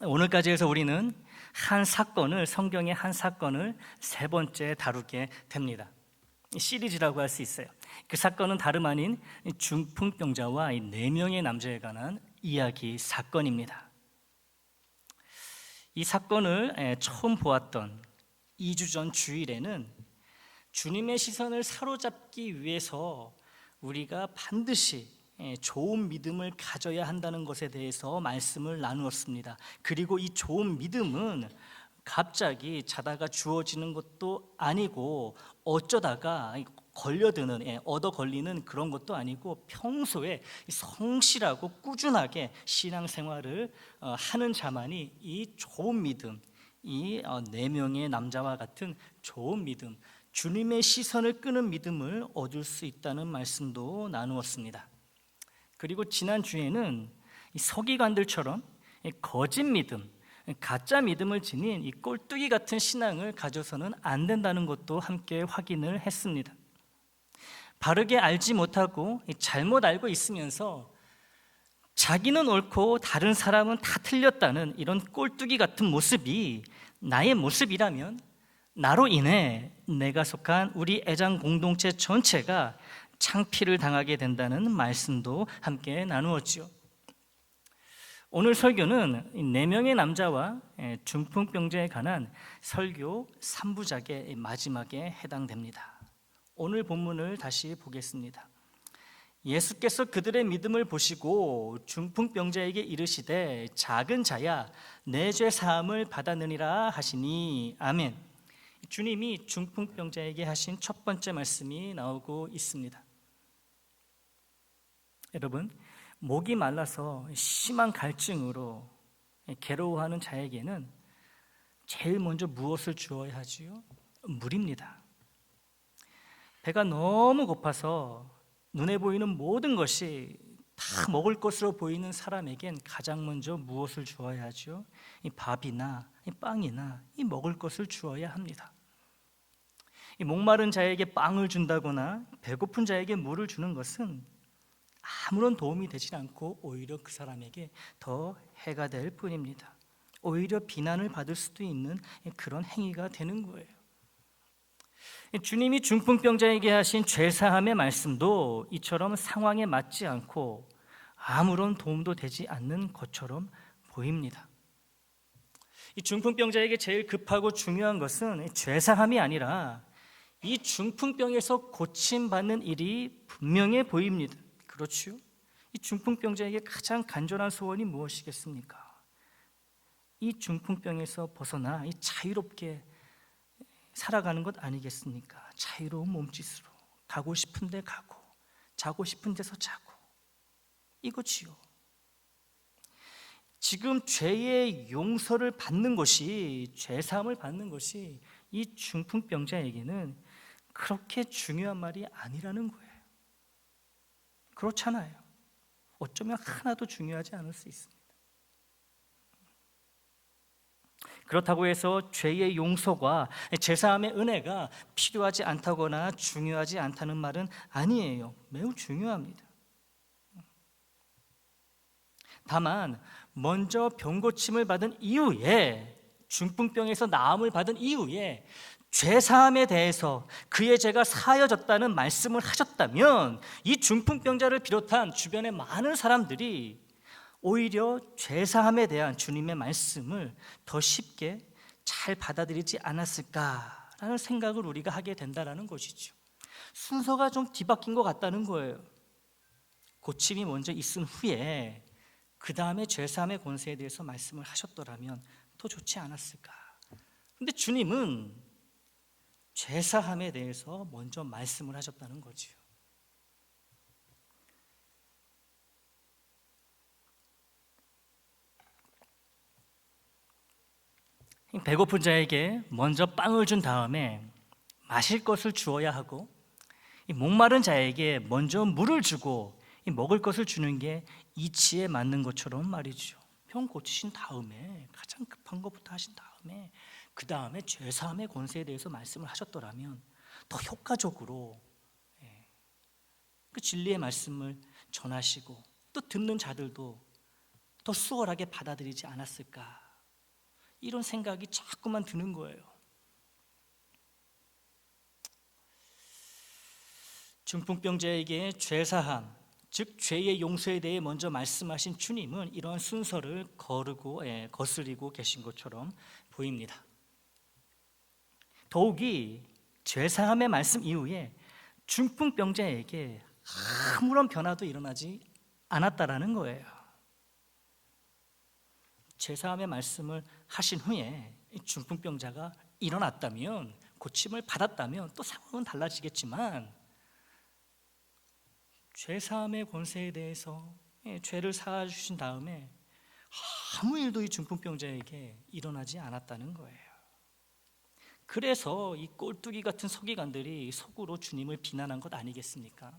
오늘까지 해서 우리는 성경의 한 사건을 세 번째 다루게 됩니다. 시리즈라고 할 수 있어요. 그 사건은 다름 아닌 중풍병자와 네 명의 남자에 관한 이야기 사건입니다. 이 사건을 처음 보았던 2주 전 주일에는 주님의 시선을 사로잡기 위해서 우리가 반드시 좋은 믿음을 가져야 한다는 것에 대해서 말씀을 나누었습니다. 그리고 이 좋은 믿음은 갑자기 자다가 주어지는 것도 아니고 어쩌다가 얻어 걸리는 그런 것도 아니고 평소에 성실하고 꾸준하게 신앙생활을 하는 자만이 이 좋은 믿음, 이 네 명의 남자와 같은 좋은 믿음, 주님의 시선을 끄는 믿음을 얻을 수 있다는 말씀도 나누었습니다. 그리고 지난주에는 이 서기관들처럼 거짓 믿음, 가짜 믿음을 지닌 이 꼴뚜기 같은 신앙을 가져서는 안 된다는 것도 함께 확인을 했습니다. 바르게 알지 못하고 잘못 알고 있으면서 자기는 옳고 다른 사람은 다 틀렸다는 이런 꼴뚜기 같은 모습이 나의 모습이라면 나로 인해 내가 속한 우리 애장 공동체 전체가 창피를 당하게 된다는 말씀도 함께 나누었지요. 오늘 설교는 4명의 남자와 중풍병자에 관한 설교 3부작의 마지막에 해당됩니다. 오늘 본문을 다시 보겠습니다. 예수께서 그들의 믿음을 보시고 중풍병자에게 이르시되 작은 자야 내 죄 사함을 받았느니라 하시니 아멘. 주님이 중풍병자에게 하신 첫 번째 말씀이 나오고 있습니다. 여러분, 목이 말라서 심한 갈증으로 괴로워하는 자에게는 제일 먼저 무엇을 주어야 하지요? 물입니다. 배가 너무 고파서 눈에 보이는 모든 것이 다 먹을 것으로 보이는 사람에겐 가장 먼저 무엇을 주어야 하죠? 이 밥이나 이 빵이나 이 먹을 것을 주어야 합니다. 이 목마른 자에게 빵을 준다거나 배고픈 자에게 물을 주는 것은 아무런 도움이 되지 않고 오히려 그 사람에게 더 해가 될 뿐입니다. 오히려 비난을 받을 수도 있는 그런 행위가 되는 거예요. 주님이 중풍병자에게 하신 죄사함의 말씀도 이처럼 상황에 맞지 않고 아무런 도움도 되지 않는 것처럼 보입니다. 이 중풍병자에게 제일 급하고 중요한 것은 죄사함이 아니라 이 중풍병에서 고침받는 일이 분명해 보입니다. 그렇죠? 이 중풍병자에게 가장 간절한 소원이 무엇이겠습니까? 이 중풍병에서 벗어나 이 자유롭게 살아가는 것 아니겠습니까? 자유로운 몸짓으로 가고 싶은 데 가고 자고 싶은 데서 자고 이거지요. 지금 죄의 용서를 받는 것이, 죄사함을 받는 것이 이 중풍병자에게는 그렇게 중요한 말이 아니라는 거예요. 그렇잖아요. 어쩌면 하나도 중요하지 않을 수 있습니다. 그렇다고 해서 죄의 용서가 제사함의 은혜가 필요하지 않다거나 중요하지 않다는 말은 아니에요. 매우 중요합니다. 다만 먼저 병고침을 받은 이후에, 중풍병에서 나음을 받은 이후에 죄사함에 대해서 그의 죄가 사여졌다는 말씀을 하셨다면 이 중풍병자를 비롯한 주변의 많은 사람들이 오히려 죄사함에 대한 주님의 말씀을 더 쉽게 잘 받아들이지 않았을까라는 생각을 우리가 하게 된다는 것이죠. 순서가 좀 뒤바뀐 것 같다는 거예요. 고침이 먼저 있은 후에 그 다음에 죄사함의 권세에 대해서 말씀을 하셨더라면 더 좋지 않았을까. 근데 주님은 죄사함에 대해서 먼저 말씀을 하셨다는 거지요. 배고픈 자에게 먼저 빵을 준 다음에 마실 것을 주어야 하고, 이 목마른 자에게 먼저 물을 주고 이 먹을 것을 주는 게 이치에 맞는 것처럼 말이죠. 병 고치신 다음에, 가장 급한 것부터 하신 다음에 그 다음에 죄사함의 권세에 대해서 말씀을 하셨더라면 더 효과적으로 그 진리의 말씀을 전하시고 또 듣는 자들도 더 수월하게 받아들이지 않았을까 이런 생각이 자꾸만 드는 거예요. 중풍병자에게 죄사함, 즉 죄의 용서에 대해 먼저 말씀하신 주님은 이러한 순서를 거스리고 계신 것처럼 보입니다. 더욱이 죄사함의 말씀 이후에 중풍병자에게 아무런 변화도 일어나지 않았다라는 거예요. 죄사함의 말씀을 하신 후에 중풍병자가 일어났다면, 고침을 받았다면 또 상황은 달라지겠지만, 죄사함의 권세에 대해서 죄를 사하주신 다음에 아무 일도 이 중풍병자에게 일어나지 않았다는 거예요. 그래서 이 꼴뚜기 같은 서기관들이 속으로 주님을 비난한 것 아니겠습니까?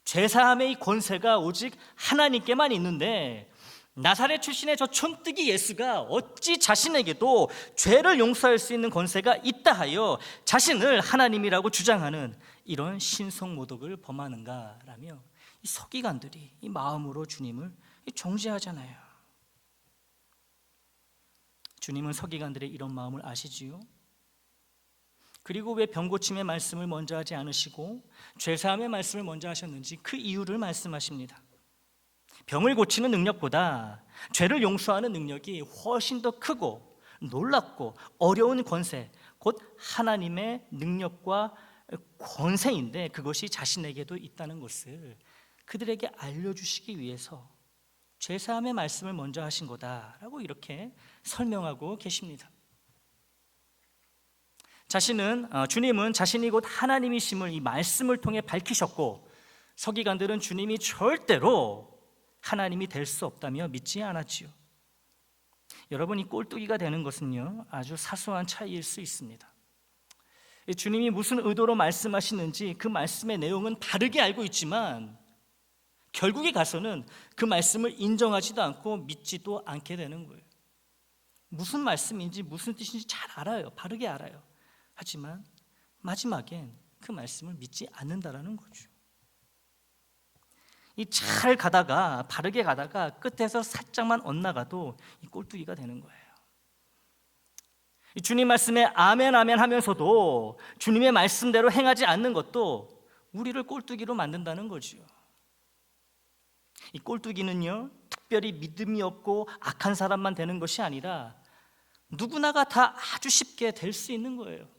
죄사함의 이 권세가 오직 하나님께만 있는데 나사렛 출신의 저 촌뜨기 예수가 어찌 자신에게도 죄를 용서할 수 있는 권세가 있다 하여 자신을 하나님이라고 주장하는 이런 신성모독을 범하는가라며 이 서기관들이 이 마음으로 주님을 정죄하잖아요. 주님은 서기관들의 이런 마음을 아시지요? 그리고 왜 병고침의 말씀을 먼저 하지 않으시고 죄사함의 말씀을 먼저 하셨는지 그 이유를 말씀하십니다. 병을 고치는 능력보다 죄를 용서하는 능력이 훨씬 더 크고 놀랍고 어려운 권세, 곧 하나님의 능력과 권세인데 그것이 자신에게도 있다는 것을 그들에게 알려주시기 위해서 죄사함의 말씀을 먼저 하신 거다라고 이렇게 설명하고 계십니다. 주님은 자신이 곧 하나님이심을 이 말씀을 통해 밝히셨고, 서기관들은 주님이 절대로 하나님이 될 수 없다며 믿지 않았지요. 여러분, 이 꼴뚜기가 되는 것은요 아주 사소한 차이일 수 있습니다. 주님이 무슨 의도로 말씀하시는지 그 말씀의 내용은 다르게 알고 있지만 결국에 가서는 그 말씀을 인정하지도 않고 믿지도 않게 되는 거예요. 무슨 말씀인지 무슨 뜻인지 잘 알아요. 바르게 알아요. 하지만 마지막엔 그 말씀을 믿지 않는다라는 거죠. 이 잘 가다가 바르게 가다가 끝에서 살짝만 엇나가도 이 꼴뚜기가 되는 거예요. 이 주님 말씀에 아멘 아멘 하면서도 주님의 말씀대로 행하지 않는 것도 우리를 꼴뚜기로 만든다는 거죠. 이 꼴뚜기는요 특별히 믿음이 없고 악한 사람만 되는 것이 아니라 누구나가 다 아주 쉽게 될 수 있는 거예요.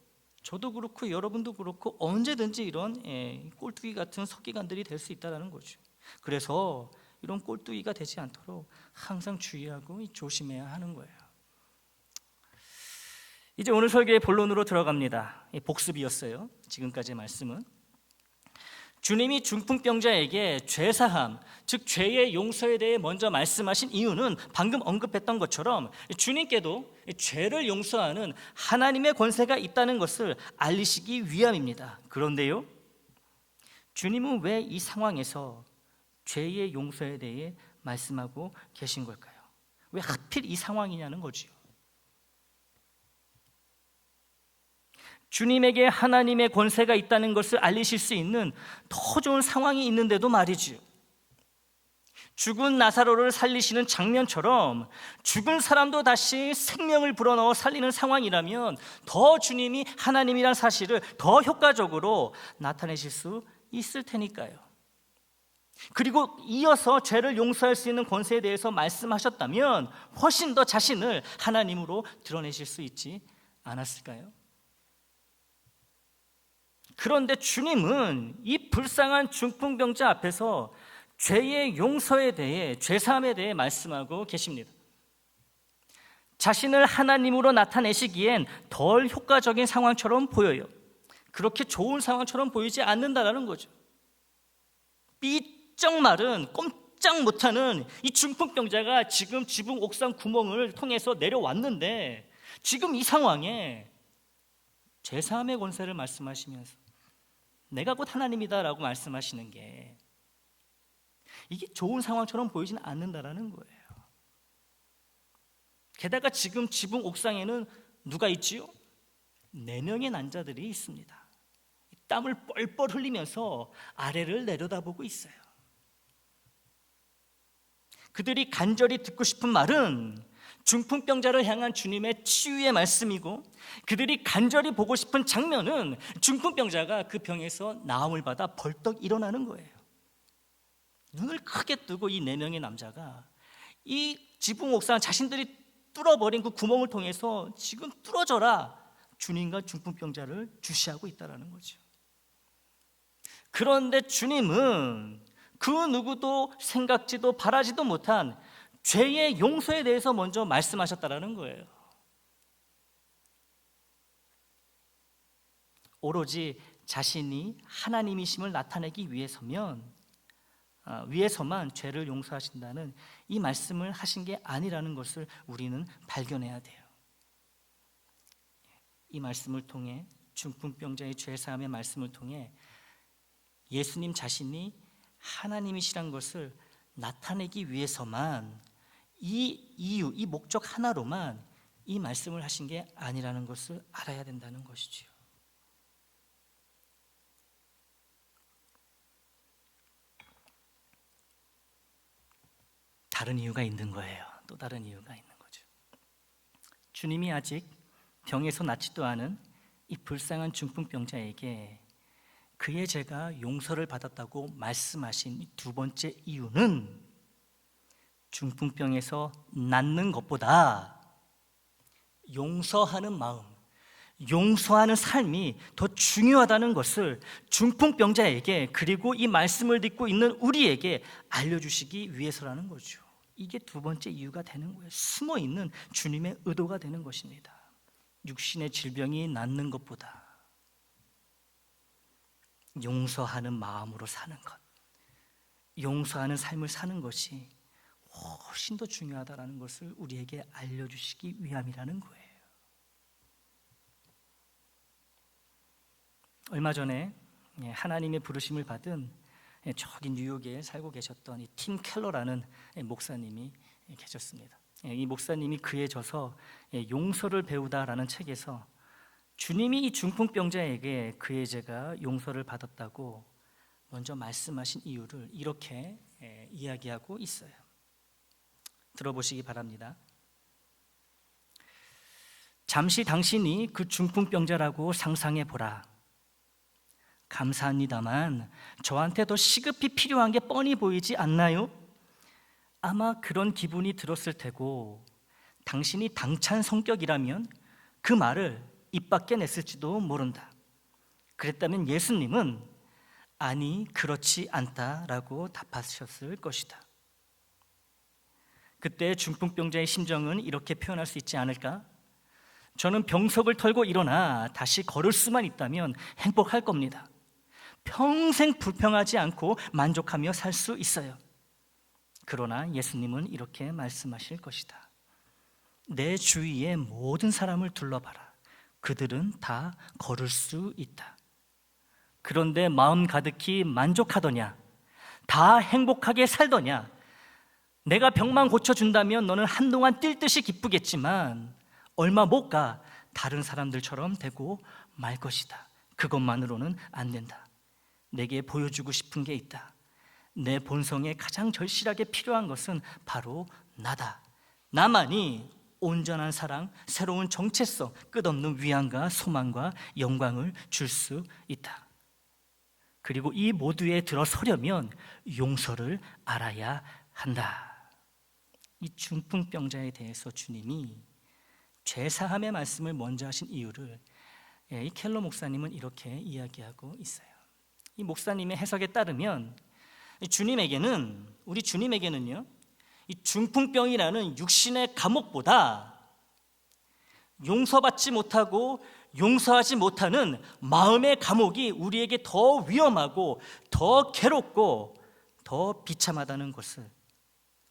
저도 그렇고 여러분도 그렇고 언제든지 이런 꼴뚜기 같은 서기관들이 될 수 있다는 거죠. 그래서 이런 꼴뚜기가 되지 않도록 항상 주의하고 조심해야 하는 거예요. 이제 오늘 설교의 본론으로 들어갑니다. 복습이었어요. 지금까지의 말씀은 주님이 중풍병자에게 죄사함, 즉 죄의 용서에 대해 먼저 말씀하신 이유는 방금 언급했던 것처럼 주님께도 죄를 용서하는 하나님의 권세가 있다는 것을 알리시기 위함입니다. 그런데요, 주님은 왜 이 상황에서 죄의 용서에 대해 말씀하고 계신 걸까요? 왜 하필 이 상황이냐는 거지요. 주님에게 하나님의 권세가 있다는 것을 알리실 수 있는 더 좋은 상황이 있는데도 말이지요. 죽은 나사로를 살리시는 장면처럼 죽은 사람도 다시 생명을 불어넣어 살리는 상황이라면 더 주님이 하나님이란 사실을 더 효과적으로 나타내실 수 있을 테니까요. 그리고 이어서 죄를 용서할 수 있는 권세에 대해서 말씀하셨다면 훨씬 더 자신을 하나님으로 드러내실 수 있지 않았을까요? 그런데 주님은 이 불쌍한 중풍병자 앞에서 죄의 용서에 대해, 죄사함에 대해 말씀하고 계십니다. 자신을 하나님으로 나타내시기엔 덜 효과적인 상황처럼 보여요. 그렇게 좋은 상황처럼 보이지 않는다라는 거죠. 삐쩍 마른 꼼짝 못하는 이 중풍병자가 지금 지붕 옥상 구멍을 통해서 내려왔는데 지금 이 상황에 죄사함의 권세를 말씀하시면서 내가 곧 하나님이다라고 말씀하시는 게 이게 좋은 상황처럼 보이지는 않는다라는 거예요. 게다가 지금 지붕 옥상에는 누가 있지요? 4명의 난자들이 있습니다. 땀을 뻘뻘 흘리면서 아래를 내려다보고 있어요. 그들이 간절히 듣고 싶은 말은 중풍병자를 향한 주님의 치유의 말씀이고, 그들이 간절히 보고 싶은 장면은 중풍병자가 그 병에서 나음을 받아 벌떡 일어나는 거예요. 눈을 크게 뜨고 이 4명의 남자가 이 지붕 옥상 자신들이 뚫어버린 그 구멍을 통해서 지금 뚫어져라, 주님과 중풍병자를 주시하고 있다는 거죠. 그런데 주님은 그 누구도 생각지도 바라지도 못한 죄의 용서에 대해서 먼저 말씀하셨다는 거예요. 오로지 자신이 하나님이심을 나타내기 위해서만 죄를 용서하신다는 이 말씀을 하신 게 아니라는 것을 우리는 발견해야 돼요. 이 말씀을 통해, 중풍병자의 죄사함의 말씀을 통해 예수님 자신이 하나님이시란 것을 나타내기 위해서만, 이 이유, 이 목적 하나로만 이 말씀을 하신 게 아니라는 것을 알아야 된다는 것이지요. 다른 이유가 있는 거예요. 또 다른 이유가 있는 거죠. 주님이 아직 병에서 낫지도 않은 이 불쌍한 중풍병자에게 그의 죄가 용서를 받았다고 말씀하신 이 2번째 이유는 중풍병에서 낫는 것보다 용서하는 마음, 용서하는 삶이 더 중요하다는 것을 중풍병자에게, 그리고 이 말씀을 듣고 있는 우리에게 알려주시기 위해서라는 거죠. 이게 2번째 이유가 되는 거예요. 숨어있는 주님의 의도가 되는 것입니다. 육신의 질병이 낫는 것보다 용서하는 마음으로 사는 것, 용서하는 삶을 사는 것이 훨씬 더 중요하다는 것을 우리에게 알려주시기 위함이라는 거예요. 얼마 전에 하나님의 부르심을 받은 저기 뉴욕에 살고 계셨던 이 팀 켈러라는 목사님이 계셨습니다. 이 목사님이 그에 져서 용서를 배우다라는 책에서 주님이 이 중풍병자에게 그의 죄가 용서를 받았다고 먼저 말씀하신 이유를 이렇게 이야기하고 있어요. 들어보시기 바랍니다. 잠시 당신이 그 중풍병자라고 상상해 보라. 감사합니다만 저한테 더 시급히 필요한 게 뻔히 보이지 않나요? 아마 그런 기분이 들었을 테고, 당신이 당찬 성격이라면 그 말을 입 밖에 냈을지도 모른다. 그랬다면 예수님은 아니 그렇지 않다라고 답하셨을 것이다. 그때 중풍병자의 심정은 이렇게 표현할 수 있지 않을까? 저는 병석을 털고 일어나 다시 걸을 수만 있다면 행복할 겁니다. 평생 불평하지 않고 만족하며 살 수 있어요. 그러나 예수님은 이렇게 말씀하실 것이다. 내 주위의 모든 사람을 둘러봐라. 그들은 다 걸을 수 있다. 그런데 마음 가득히 만족하더냐? 다 행복하게 살더냐? 내가 병만 고쳐준다면 너는 한동안 뛸 듯이 기쁘겠지만 얼마 못 가 다른 사람들처럼 되고 말 것이다. 그것만으로는 안 된다. 내게 보여주고 싶은 게 있다. 내 본성에 가장 절실하게 필요한 것은 바로 나다. 나만이 온전한 사랑, 새로운 정체성, 끝없는 위안과 소망과 영광을 줄 수 있다. 그리고 이 모두에 들어서려면 용서를 알아야 한다. 이 중풍병자에 대해서 주님이 죄사함의 말씀을 먼저 하신 이유를 이 켈러 목사님은 이렇게 이야기하고 있어요. 이 목사님의 해석에 따르면 우리 주님에게는요, 이 중풍병이라는 육신의 감옥보다 용서받지 못하고 용서하지 못하는 마음의 감옥이 우리에게 더 위험하고 더 괴롭고 더 비참하다는 것을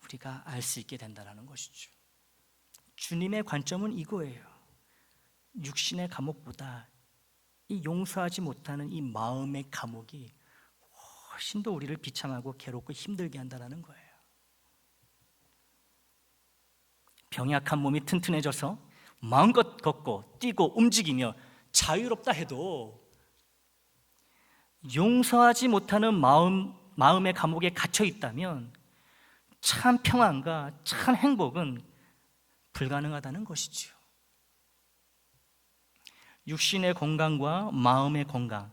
우리가 알 수 있게 된다는 것이죠. 주님의 관점은 이거예요. 육신의 감옥보다 이 용서하지 못하는 이 마음의 감옥이 훨씬 더 우리를 비참하고 괴롭고 힘들게 한다는 거예요. 병약한 몸이 튼튼해져서 마음껏 걷고 뛰고 움직이며 자유롭다 해도 용서하지 못하는 마음의 감옥에 갇혀 있다면 참 평안과 참 행복은 불가능하다는 것이지요. 육신의 건강과 마음의 건강,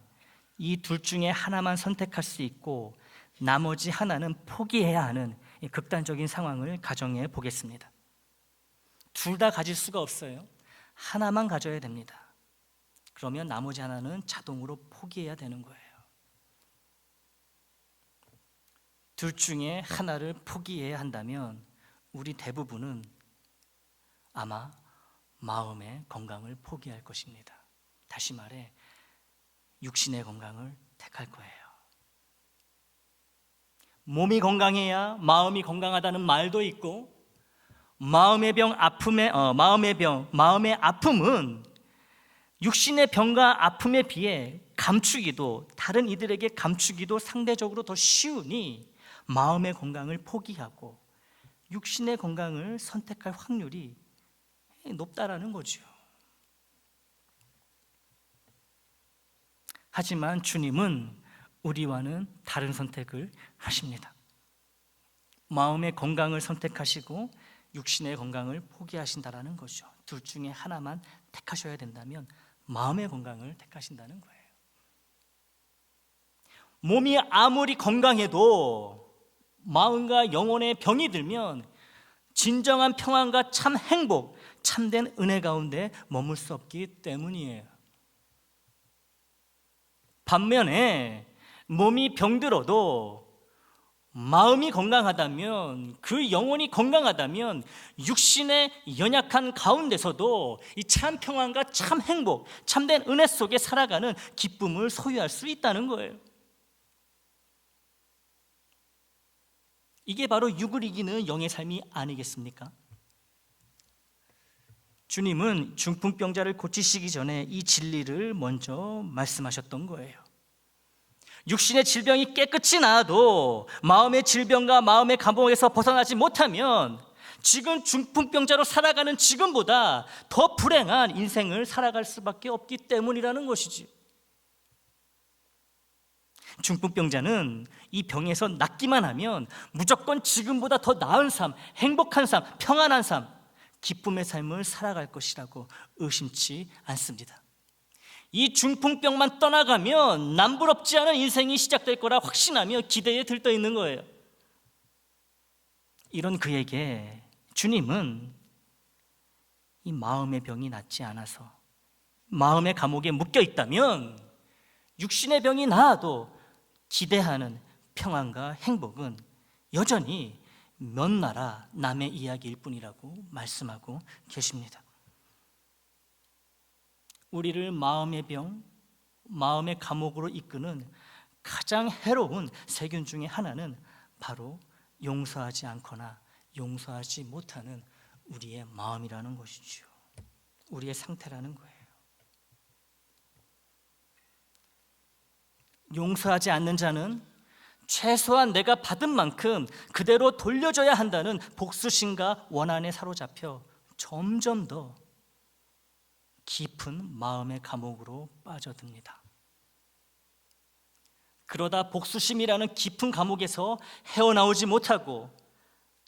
이 둘 중에 하나만 선택할 수 있고 나머지 하나는 포기해야 하는 극단적인 상황을 가정해 보겠습니다. 둘 다 가질 수가 없어요. 하나만 가져야 됩니다. 그러면 나머지 하나는 자동으로 포기해야 되는 거예요. 둘 중에 하나를 포기해야 한다면 우리 대부분은 아마 마음의 건강을 포기할 것입니다. 다시 말해 육신의 건강을 택할 거예요. 몸이 건강해야 마음이 건강하다는 말도 있고, 마음의 아픔은 육신의 병과 아픔에 비해 감추기도, 다른 이들에게 감추기도 상대적으로 더 쉬우니 마음의 건강을 포기하고 육신의 건강을 선택할 확률이 높다라는 거죠. 하지만 주님은 우리와는 다른 선택을 하십니다. 마음의 건강을 선택하시고 육신의 건강을 포기하신다라는 거죠. 둘 중에 하나만 택하셔야 된다면 마음의 건강을 택하신다는 거예요. 몸이 아무리 건강해도 마음과 영혼의 병이 들면 진정한 평안과 참 행복, 참된 은혜 가운데 머물 수 없기 때문이에요. 반면에 몸이 병들어도 마음이 건강하다면, 그 영혼이 건강하다면 육신의 연약한 가운데서도 이 참 평안과 참 행복, 참된 은혜 속에 살아가는 기쁨을 소유할 수 있다는 거예요. 이게 바로 육을 이기는 영의 삶이 아니겠습니까? 주님은 중풍병자를 고치시기 전에 이 진리를 먼저 말씀하셨던 거예요. 육신의 질병이 깨끗이 나아도 마음의 질병과 마음의 감옥에서 벗어나지 못하면 지금 중풍병자로 살아가는 지금보다 더 불행한 인생을 살아갈 수밖에 없기 때문이라는 것이지. 중풍병자는 이 병에서 낫기만 하면 무조건 지금보다 더 나은 삶, 행복한 삶, 평안한 삶, 기쁨의 삶을 살아갈 것이라고 의심치 않습니다. 이 중풍병만 떠나가면 남부럽지 않은 인생이 시작될 거라 확신하며 기대에 들떠 있는 거예요. 이런 그에게 주님은 이 마음의 병이 낫지 않아서 마음의 감옥에 묶여 있다면 육신의 병이 나아도 기대하는 평안과 행복은 여전히 몇 나라 남의 이야기일 뿐이라고 말씀하고 계십니다. 우리를 마음의 병, 마음의 감옥으로 이끄는 가장 해로운 세균 중에 하나는 바로 용서하지 않거나 용서하지 못하는 우리의 마음이라는 것이죠. 우리의 상태라는 거예요. 용서하지 않는 자는 최소한 내가 받은 만큼 그대로 돌려줘야 한다는 복수심과 원한에 사로잡혀 점점 더 깊은 마음의 감옥으로 빠져듭니다. 그러다 복수심이라는 깊은 감옥에서 헤어나오지 못하고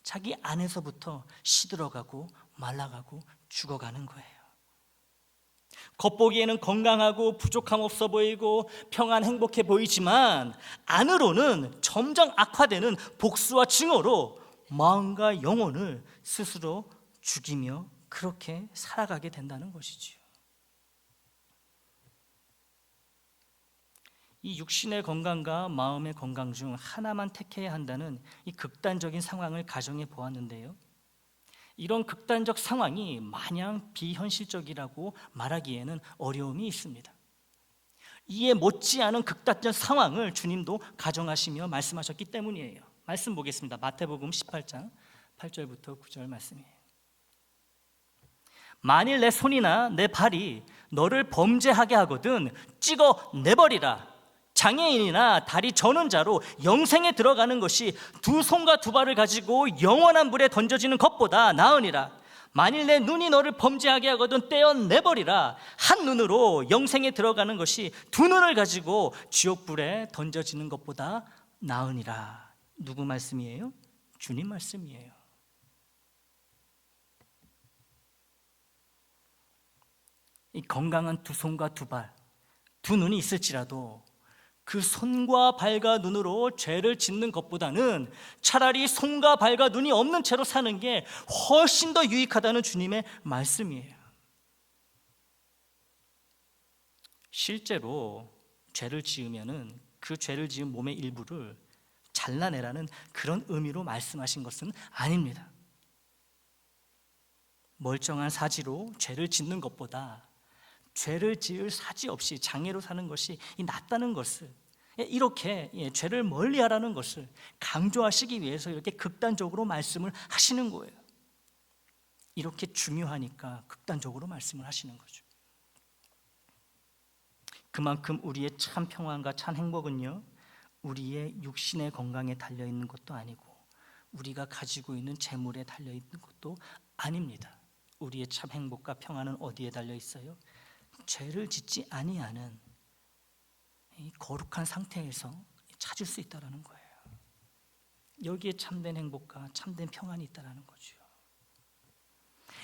자기 안에서부터 시들어가고 말라가고 죽어가는 거예요. 겉보기에는 건강하고 부족함 없어 보이고 평안 행복해 보이지만 안으로는 점점 악화되는 복수와 증오로 마음과 영혼을 스스로 죽이며 그렇게 살아가게 된다는 것이지요. 이 육신의 건강과 마음의 건강 중 하나만 택해야 한다는 이 극단적인 상황을 가정해 보았는데요. 이런 극단적 상황이 마냥 비현실적이라고 말하기에는 어려움이 있습니다. 이에 못지않은 극단적 상황을 주님도 가정하시며 말씀하셨기 때문이에요. 말씀 보겠습니다. 마태복음 18장 8절부터 9절 말씀이에요. 만일 내 손이나 내 발이 너를 범죄하게 하거든 찍어 내버리라. 장애인이나 다리 저는 자로 영생에 들어가는 것이 두 손과 두 발을 가지고 영원한 불에 던져지는 것보다 나으니라. 만일 내 눈이 너를 범죄하게 하거든 떼어내버리라. 한 눈으로 영생에 들어가는 것이 두 눈을 가지고 지옥불에 던져지는 것보다 나으니라. 누구 말씀이에요? 주님 말씀이에요. 이 건강한 두 손과 두 발, 두 눈이 있을지라도 그 손과 발과 눈으로 죄를 짓는 것보다는 차라리 손과 발과 눈이 없는 채로 사는 게 훨씬 더 유익하다는 주님의 말씀이에요. 실제로 죄를 지으면은 그 죄를 지은 몸의 일부를 잘라내라는 그런 의미로 말씀하신 것은 아닙니다. 멀쩡한 사지로 죄를 짓는 것보다 죄를 지을 사지 없이 장애로 사는 것이 낫다는 것을, 이렇게 죄를 멀리하라는 것을 강조하시기 위해서 이렇게 극단적으로 말씀을 하시는 거예요. 이렇게 중요하니까 극단적으로 말씀을 하시는 거죠. 그만큼 우리의 참 평안과 참 행복은요, 우리의 육신의 건강에 달려있는 것도 아니고 우리가 가지고 있는 재물에 달려있는 것도 아닙니다. 우리의 참 행복과 평안은 어디에 달려있어요? 죄를 짓지 아니하는 이 거룩한 상태에서 찾을 수 있다는 거예요. 여기에 참된 행복과 참된 평안이 있다는 거죠.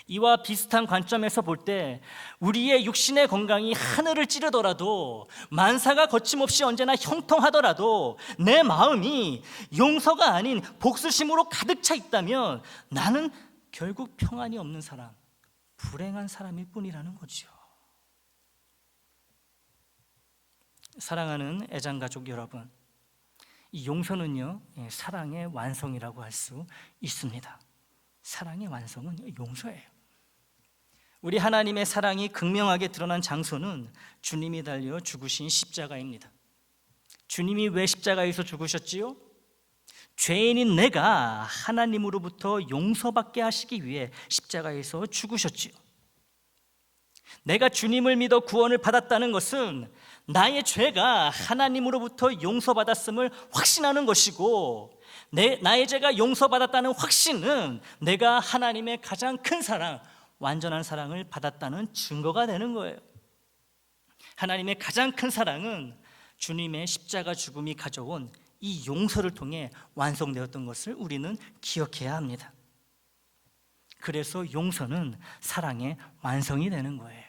이와 비슷한 관점에서 볼 때 우리의 육신의 건강이 하늘을 찌르더라도, 만사가 거침없이 언제나 형통하더라도 내 마음이 용서가 아닌 복수심으로 가득 차 있다면 나는 결국 평안이 없는 사람, 불행한 사람일 뿐이라는 거죠. 사랑하는 애장가족 여러분, 이 용서는요, 사랑의 완성이라고 할 수 있습니다. 사랑의 완성은 용서예요. 우리 하나님의 사랑이 극명하게 드러난 장소는 주님이 달려 죽으신 십자가입니다. 주님이 왜 십자가에서 죽으셨지요? 죄인인 내가 하나님으로부터 용서받게 하시기 위해 십자가에서 죽으셨지요. 내가 주님을 믿어 구원을 받았다는 것은 나의 죄가 하나님으로부터 용서받았음을 확신하는 것이고, 나의 죄가 용서받았다는 확신은 내가 하나님의 가장 큰 사랑, 완전한 사랑을 받았다는 증거가 되는 거예요. 하나님의 가장 큰 사랑은 주님의 십자가 죽음이 가져온 이 용서를 통해 완성되었던 것을 우리는 기억해야 합니다. 그래서 용서는 사랑의 완성이 되는 거예요.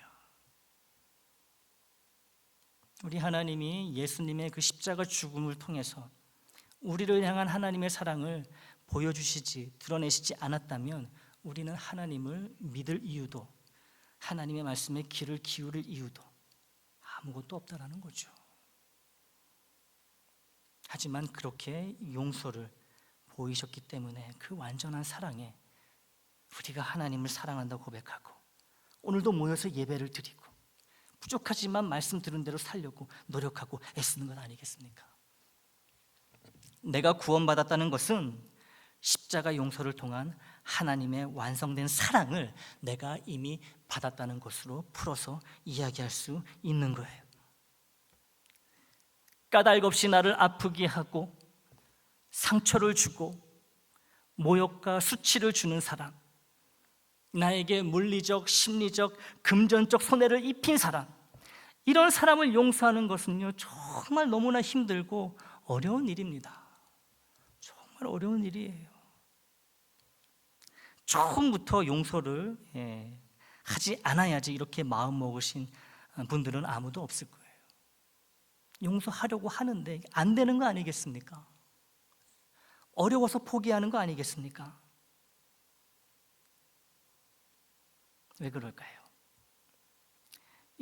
우리 하나님이 예수님의 그 십자가 죽음을 통해서 우리를 향한 하나님의 사랑을 보여주시지, 드러내시지 않았다면 우리는 하나님을 믿을 이유도, 하나님의 말씀에 귀를 기울일 이유도 아무것도 없다라는 거죠. 하지만 그렇게 용서를 보이셨기 때문에 그 완전한 사랑에 우리가 하나님을 사랑한다고 고백하고 오늘도 모여서 예배를 드리고 부족하지만 말씀 들은 대로 살려고 노력하고 애쓰는 것 아니겠습니까? 내가 구원받았다는 것은 십자가 용서를 통한 하나님의 완성된 사랑을 내가 이미 받았다는 것으로 풀어서 이야기할 수 있는 거예요. 까닭 없이 나를 아프게 하고 상처를 주고 모욕과 수치를 주는 사람, 나에게 물리적, 심리적, 금전적 손해를 입힌 사람, 이런 사람을 용서하는 것은요, 정말 너무나 힘들고 어려운 일입니다. 정말 어려운 일이에요. 처음부터 용서를 하지 않아야지 이렇게 마음 먹으신 분들은 아무도 없을 거예요. 용서하려고 하는데 안 되는 거 아니겠습니까? 어려워서 포기하는 거 아니겠습니까? 왜 그럴까요?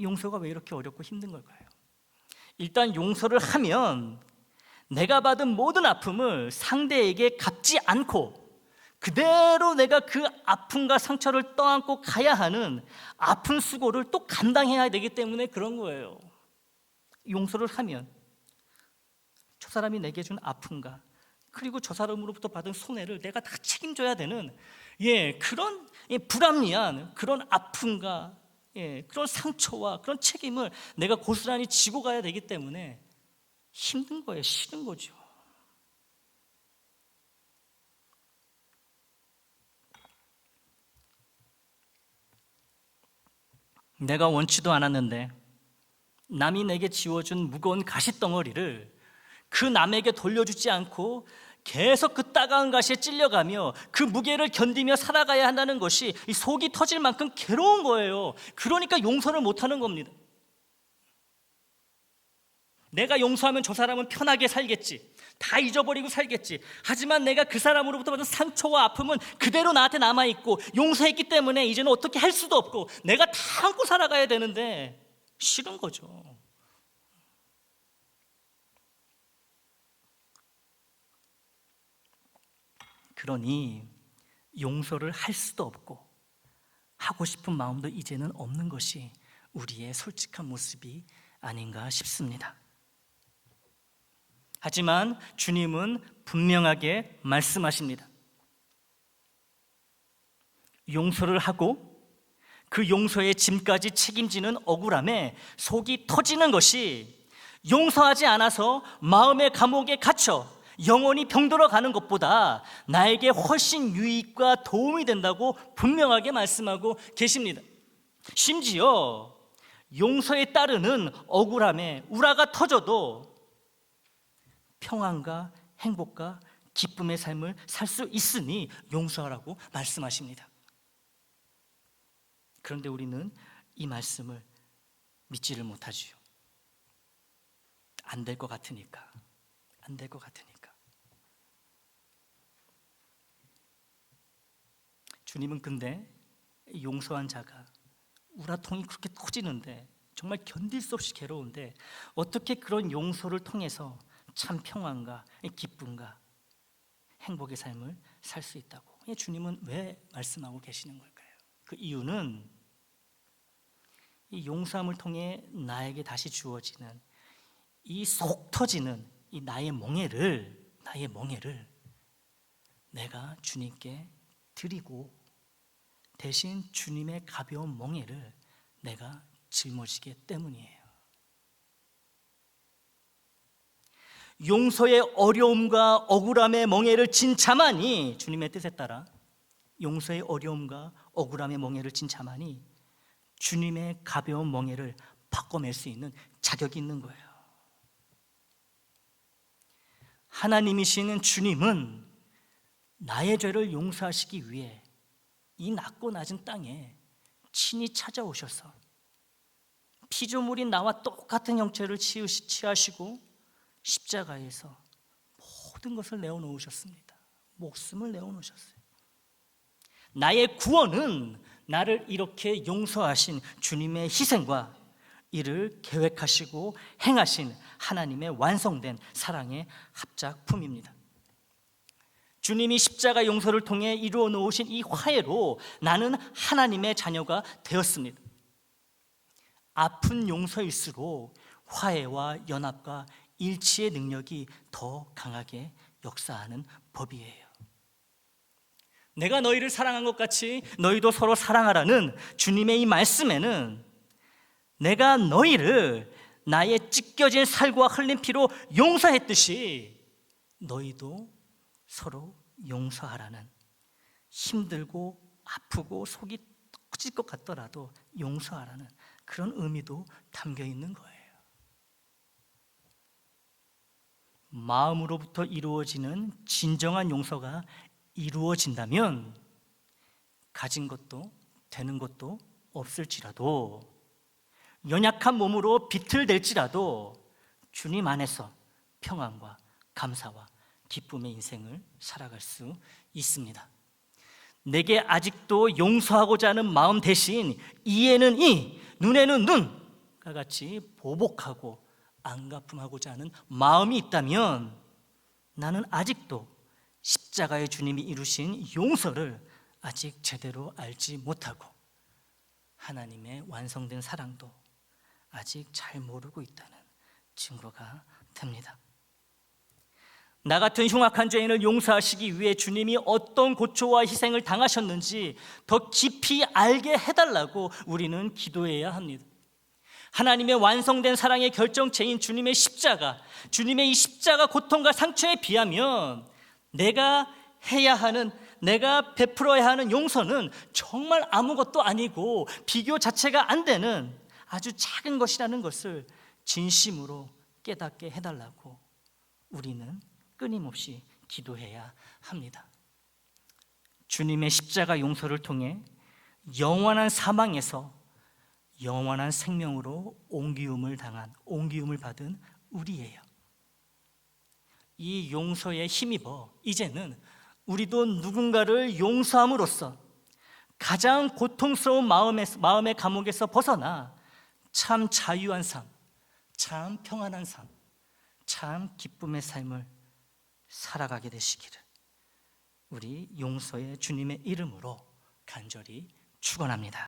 용서가 왜 이렇게 어렵고 힘든 걸까요? 일단 용서를 하면 내가 받은 모든 아픔을 상대에게 갚지 않고 그대로 내가 그 아픔과 상처를 떠안고 가야 하는 아픈 수고를 또 감당해야 되기 때문에 그런 거예요. 용서를 하면 저 사람이 내게 준 아픔과 그리고 저 사람으로부터 받은 손해를 내가 다 책임져야 되는 그런 불합리한 그런 아픔과 그런 상처와 그런 책임을 내가 고스란히 지고 가야 되기 때문에 힘든 거예요. 싫은 거죠. 내가 원치도 않았는데 남이 내게 지워준 무거운 가시덩어리를 그 남에게 돌려주지 않고 계속 그 따가운 가시에 찔려가며 그 무게를 견디며 살아가야 한다는 것이 이 속이 터질 만큼 괴로운 거예요. 그러니까 용서를 못하는 겁니다. 내가 용서하면 저 사람은 편하게 살겠지, 다 잊어버리고 살겠지. 하지만 내가 그 사람으로부터 받은 상처와 아픔은 그대로 나한테 남아있고 용서했기 때문에 이제는 어떻게 할 수도 없고 내가 다 안고 살아가야 되는데 싫은 거죠. 그러니 용서를 할 수도 없고 하고 싶은 마음도 이제는 없는 것이 우리의 솔직한 모습이 아닌가 싶습니다. 하지만 주님은 분명하게 말씀하십니다. 용서를 하고 그 용서의 짐까지 책임지는 억울함에 속이 터지는 것이 용서하지 않아서 마음의 감옥에 갇혀 영원히 병들어 가는 것보다 나에게 훨씬 유익과 도움이 된다고 분명하게 말씀하고 계십니다. 심지어 용서에 따르는 억울함에 우라가 터져도 평안과 행복과 기쁨의 삶을 살 수 있으니 용서하라고 말씀하십니다. 그런데 우리는 이 말씀을 믿지를 못하지요. 안 될 것 같으니까. 안 될 것 같으니까. 주님은 근데 용서한 자가 우라통이 그렇게 터지는데 정말 견딜 수 없이 괴로운데 어떻게 그런 용서를 통해서 참 평안과 기쁨과 행복의 삶을 살 수 있다고 주님은 왜 말씀하고 계시는 걸까요? 그 이유는 이 용서함을 통해 나에게 다시 주어지는 이 속 터지는 이 나의 멍에를 내가 주님께 드리고 대신 주님의 가벼운 멍에를 내가 짊어지기 때문이에요. 용서의 어려움과 억울함의 멍에를 진 자만이 주님의 뜻에 따라 용서의 어려움과 억울함의 멍에를 진 자만이 주님의 가벼운 멍에를 바꿔낼 수 있는 자격이 있는 거예요. 하나님이신 주님은 나의 죄를 용서하시기 위해 이 낮고 낮은 땅에 친히 찾아오셔서 피조물인 나와 똑같은 형체를 취하시고 십자가에서 모든 것을 내어놓으셨습니다. 목숨을 내어놓으셨어요. 나의 구원은 나를 이렇게 용서하신 주님의 희생과 이를 계획하시고 행하신 하나님의 완성된 사랑의 합작품입니다. 주님이 십자가 용서를 통해 이루어 놓으신 이 화해로 나는 하나님의 자녀가 되었습니다. 아픈 용서일수록 화해와 연합과 일치의 능력이 더 강하게 역사하는 법이에요. 내가 너희를 사랑한 것 같이 너희도 서로 사랑하라는 주님의 이 말씀에는 내가 너희를 나의 찢겨진 살과 흘린 피로 용서했듯이 너희도 서로 용서하라는, 힘들고 아프고 속이 터질 것 같더라도 용서하라는 그런 의미도 담겨 있는 거예요. 마음으로부터 이루어지는 진정한 용서가 이루어진다면 가진 것도 되는 것도 없을지라도 연약한 몸으로 비틀댈지라도 주님 안에서 평안과 감사와 기쁨의 인생을 살아갈 수 있습니다. 내게 아직도 용서하고자 하는 마음 대신 이에는 이, 눈에는 눈과 같이 보복하고 안갚음하고자 하는 마음이 있다면 나는 아직도 십자가의 주님이 이루신 용서를 아직 제대로 알지 못하고 하나님의 완성된 사랑도 아직 잘 모르고 있다는 증거가 됩니다. 나 같은 흉악한 죄인을 용서하시기 위해 주님이 어떤 고초와 희생을 당하셨는지 더 깊이 알게 해달라고 우리는 기도해야 합니다. 하나님의 완성된 사랑의 결정체인 주님의 십자가, 주님의 이 십자가 고통과 상처에 비하면 내가 해야 하는, 내가 베풀어야 하는 용서는 정말 아무것도 아니고 비교 자체가 안 되는 아주 작은 것이라는 것을 진심으로 깨닫게 해달라고 우리는 끊임없이 기도해야 합니다. 주님의 십자가 용서를 통해 영원한 사망에서 영원한 생명으로 옮기움을 받은 우리예요. 이 용서에 힘입어 이제는 우리도 누군가를 용서함으로써 가장 고통스러운 마음의 감옥에서 벗어나 참 자유한 삶, 참 평안한 삶, 참 기쁨의 삶을 살아가게 되시기를 우리 용서의 주님의 이름으로 간절히 축원합니다.